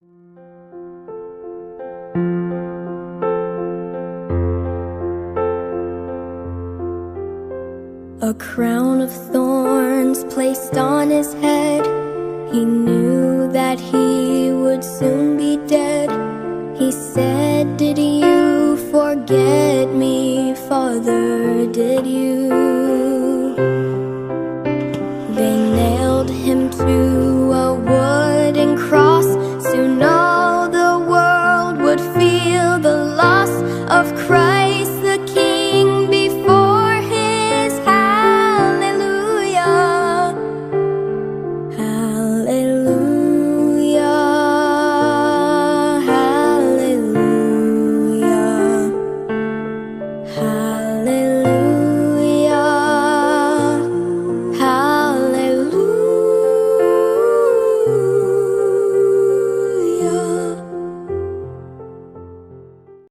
A crown of thorns placed on his head. He knew that he would soon be dead. He said, "Did you forget me, Father? Did you